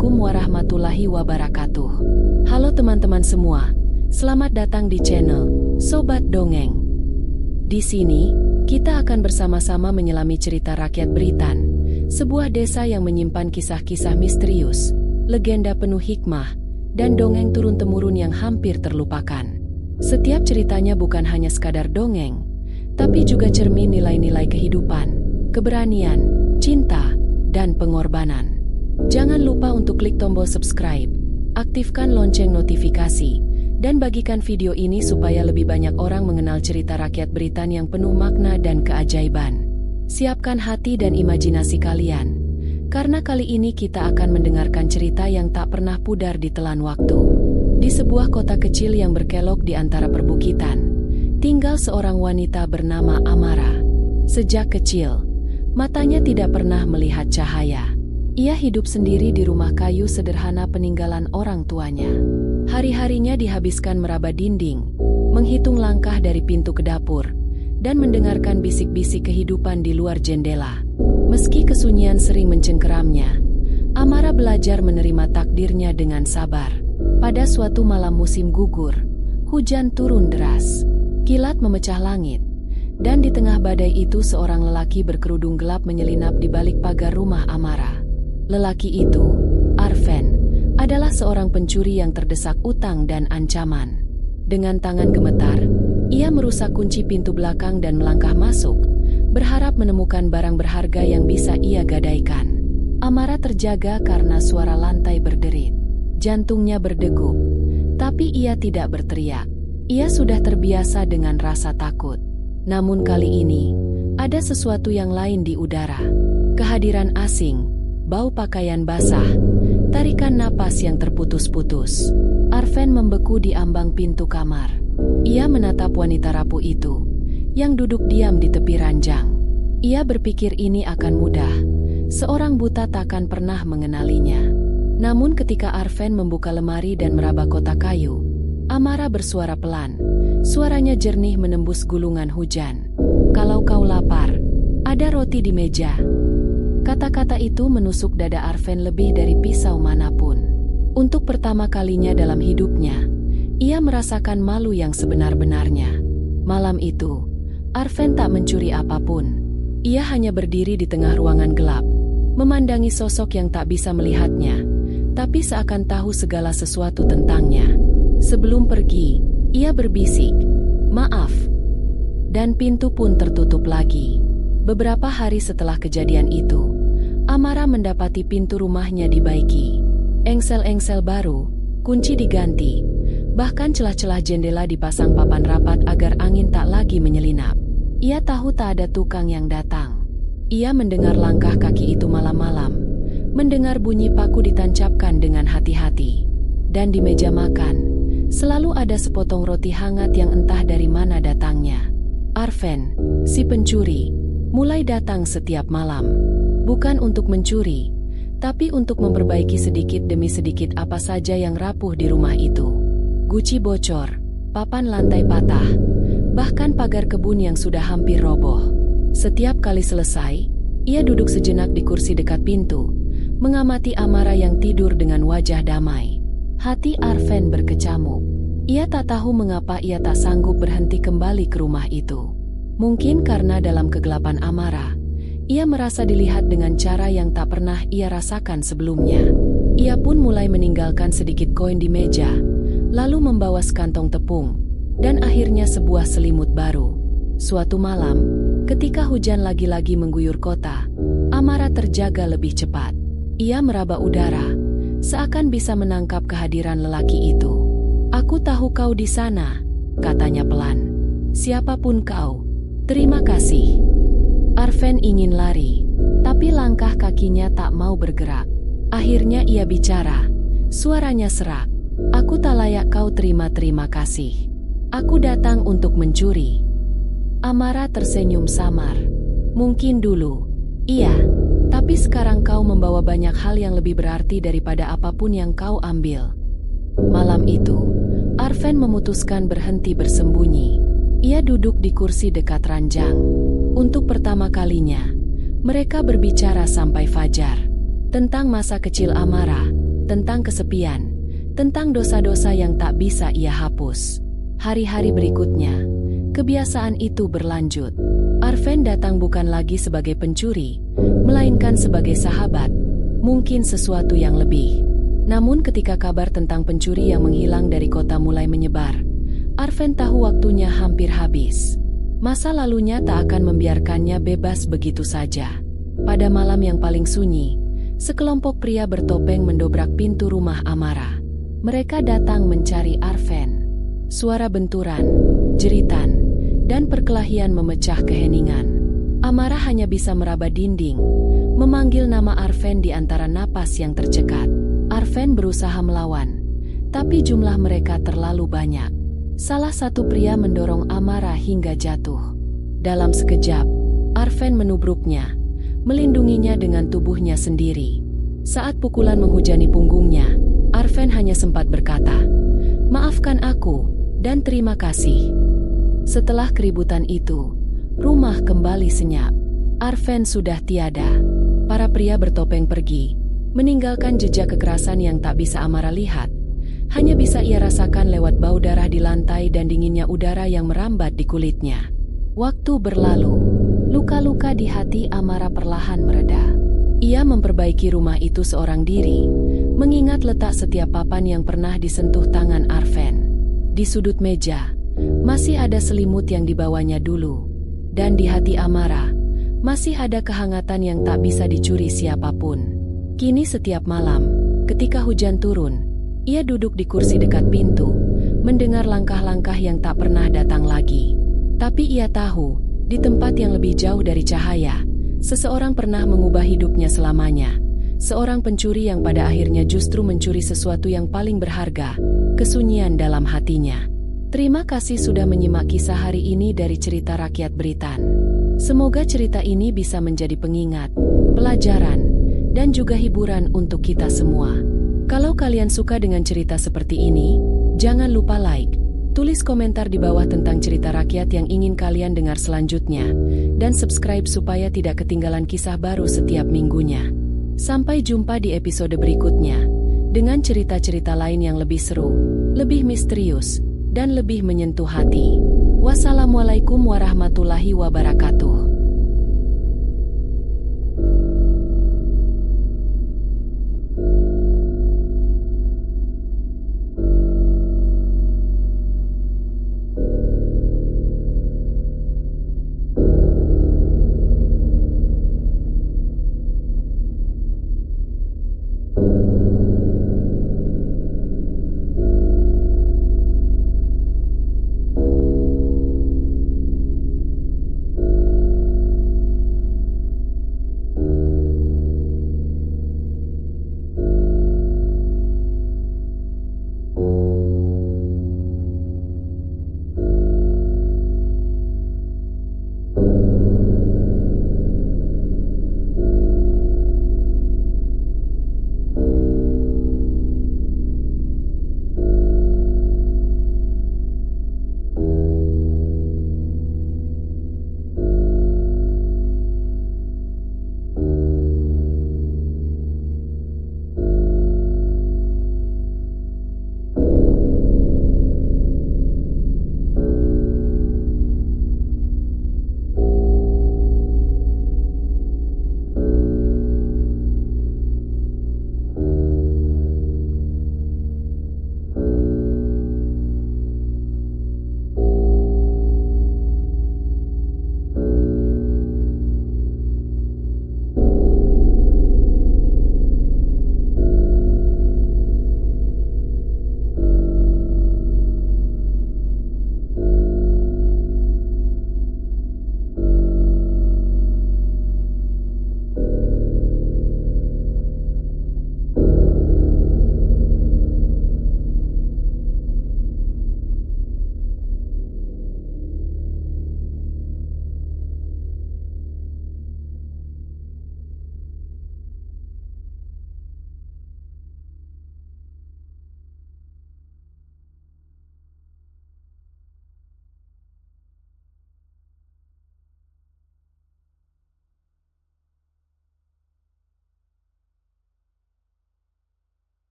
Assalamualaikum warahmatullahi wabarakatuh. Halo teman-teman semua, selamat datang di channel Sobat Dongeng. Di sini, kita akan bersama-sama menyelami cerita rakyat Beritan, sebuah desa yang menyimpan kisah-kisah misterius, legenda penuh hikmah, dan dongeng turun-temurun yang hampir terlupakan. Setiap ceritanya bukan hanya sekadar dongeng, tapi juga cermin nilai-nilai kehidupan, keberanian, cinta, dan pengorbanan. Jangan lupa untuk klik tombol subscribe, aktifkan lonceng notifikasi, dan bagikan video ini supaya lebih banyak orang mengenal cerita rakyat Beritan yang penuh makna dan keajaiban. Siapkan hati dan imajinasi kalian, karena kali ini kita akan mendengarkan cerita yang tak pernah pudar ditelan waktu. Di sebuah kota kecil yang berkelok di antara perbukitan, tinggal seorang wanita bernama Amara. Sejak kecil, matanya tidak pernah melihat cahaya. Ia hidup sendiri di rumah kayu sederhana peninggalan orang tuanya. Hari-harinya dihabiskan meraba dinding, menghitung langkah dari pintu ke dapur, dan mendengarkan bisik-bisik kehidupan di luar jendela. Meski kesunyian sering mencengkeramnya, Amara belajar menerima takdirnya dengan sabar. Pada suatu malam musim gugur, hujan turun deras. Kilat memecah langit, dan di tengah badai itu seorang lelaki berkerudung gelap menyelinap di balik pagar rumah Amara. Lelaki itu, Arven, adalah seorang pencuri yang terdesak utang dan ancaman. Dengan tangan gemetar, ia merusak kunci pintu belakang dan melangkah masuk, berharap menemukan barang berharga yang bisa ia gadaikan. Amara terjaga karena suara lantai berderit. Jantungnya berdegup, tapi ia tidak berteriak. Ia sudah terbiasa dengan rasa takut. Namun kali ini, ada sesuatu yang lain di udara. Kehadiran asing, bau pakaian basah, tarikan napas yang terputus-putus. Arven membeku di ambang pintu kamar. Ia menatap wanita rapuh itu, yang duduk diam di tepi ranjang. Ia berpikir ini akan mudah. Seorang buta takkan pernah mengenalinya. Namun ketika Arven membuka lemari dan meraba kotak kayu, Amara bersuara pelan. Suaranya jernih menembus gulungan hujan. "Kalau kau lapar, ada roti di meja." Kata-kata itu menusuk dada Arven lebih dari pisau manapun. Untuk pertama kalinya dalam hidupnya, ia merasakan malu yang sebenar-benarnya. Malam itu, Arven tak mencuri apapun. Ia hanya berdiri di tengah ruangan gelap, memandangi sosok yang tak bisa melihatnya, tapi seakan tahu segala sesuatu tentangnya. Sebelum pergi, ia berbisik, "Maaf." Dan pintu pun tertutup lagi. Beberapa hari setelah kejadian itu, Amara mendapati pintu rumahnya dibaiki. Engsel-engsel baru, kunci diganti, bahkan celah-celah jendela dipasang papan rapat agar angin tak lagi menyelinap. Ia tahu tak ada tukang yang datang. Ia mendengar langkah kaki itu malam-malam, mendengar bunyi paku ditancapkan dengan hati-hati. Dan di meja makan, selalu ada sepotong roti hangat yang entah dari mana datangnya. Arven, si pencuri, mulai datang setiap malam. Bukan untuk mencuri, tapi untuk memperbaiki sedikit demi sedikit apa saja yang rapuh di rumah itu. Guci bocor, papan lantai patah, bahkan pagar kebun yang sudah hampir roboh. Setiap kali selesai, ia duduk sejenak di kursi dekat pintu, mengamati Amara yang tidur dengan wajah damai. Hati Arven berkecamuk. Ia tak tahu mengapa ia tak sanggup berhenti kembali ke rumah itu. Mungkin karena dalam kegelapan Amara, ia merasa dilihat dengan cara yang tak pernah ia rasakan sebelumnya. Ia pun mulai meninggalkan sedikit koin di meja, lalu membawa sekantong tepung, dan akhirnya sebuah selimut baru. Suatu malam, ketika hujan lagi-lagi mengguyur kota, Amara terjaga lebih cepat. Ia meraba udara, seakan bisa menangkap kehadiran lelaki itu. "Aku tahu kau di sana," katanya pelan. "Siapapun kau, terima kasih." Arven ingin lari, tapi langkah kakinya tak mau bergerak. Akhirnya ia bicara, suaranya serak. "Aku tak layak kau terima kasih. Aku datang untuk mencuri." Amara tersenyum samar. "Mungkin dulu, iya, tapi sekarang kau membawa banyak hal yang lebih berarti daripada apapun yang kau ambil." Malam itu, Arven memutuskan berhenti bersembunyi. Ia duduk di kursi dekat ranjang. Untuk pertama kalinya, mereka berbicara sampai fajar. Tentang masa kecil Amara, tentang kesepian, tentang dosa-dosa yang tak bisa ia hapus. Hari-hari berikutnya, kebiasaan itu berlanjut. Arven datang bukan lagi sebagai pencuri, melainkan sebagai sahabat, mungkin sesuatu yang lebih. Namun ketika kabar tentang pencuri yang menghilang dari kota mulai menyebar, Arven tahu waktunya hampir habis. Masa lalunya tak akan membiarkannya bebas begitu saja. Pada malam yang paling sunyi, sekelompok pria bertopeng mendobrak pintu rumah Amara. Mereka datang mencari Arven. Suara benturan, jeritan, dan perkelahian memecah keheningan. Amara hanya bisa meraba dinding, memanggil nama Arven di antara napas yang tercekat. Arven berusaha melawan, tapi jumlah mereka terlalu banyak. Salah satu pria mendorong Amara hingga jatuh. Dalam sekejap, Arven menubruknya, melindunginya dengan tubuhnya sendiri. Saat pukulan menghujani punggungnya, Arven hanya sempat berkata, "Maafkan aku, dan terima kasih." Setelah keributan itu, rumah kembali senyap. Arven sudah tiada. Para pria bertopeng pergi, meninggalkan jejak kekerasan yang tak bisa Amara lihat. Hanya bisa ia rasakan lewat bau darah di lantai dan dinginnya udara yang merambat di kulitnya. Waktu berlalu, luka-luka di hati Amara perlahan mereda. Ia memperbaiki rumah itu seorang diri, mengingat letak setiap papan yang pernah disentuh tangan Arven. Di sudut meja, masih ada selimut yang dibawanya dulu. Dan di hati Amara, masih ada kehangatan yang tak bisa dicuri siapapun. Kini setiap malam, ketika hujan turun, ia duduk di kursi dekat pintu, mendengar langkah-langkah yang tak pernah datang lagi. Tapi ia tahu, di tempat yang lebih jauh dari cahaya, seseorang pernah mengubah hidupnya selamanya. Seorang pencuri yang pada akhirnya justru mencuri sesuatu yang paling berharga, kesunyian dalam hatinya. Terima kasih sudah menyimak kisah hari ini dari Cerita Rakyat Britan. Semoga cerita ini bisa menjadi pengingat, pelajaran, dan juga hiburan untuk kita semua. Kalau kalian suka dengan cerita seperti ini, jangan lupa like, tulis komentar di bawah tentang cerita rakyat yang ingin kalian dengar selanjutnya, dan subscribe supaya tidak ketinggalan kisah baru setiap minggunya. Sampai jumpa di episode berikutnya, dengan cerita-cerita lain yang lebih seru, lebih misterius, dan lebih menyentuh hati. Wassalamualaikum warahmatullahi wabarakatuh.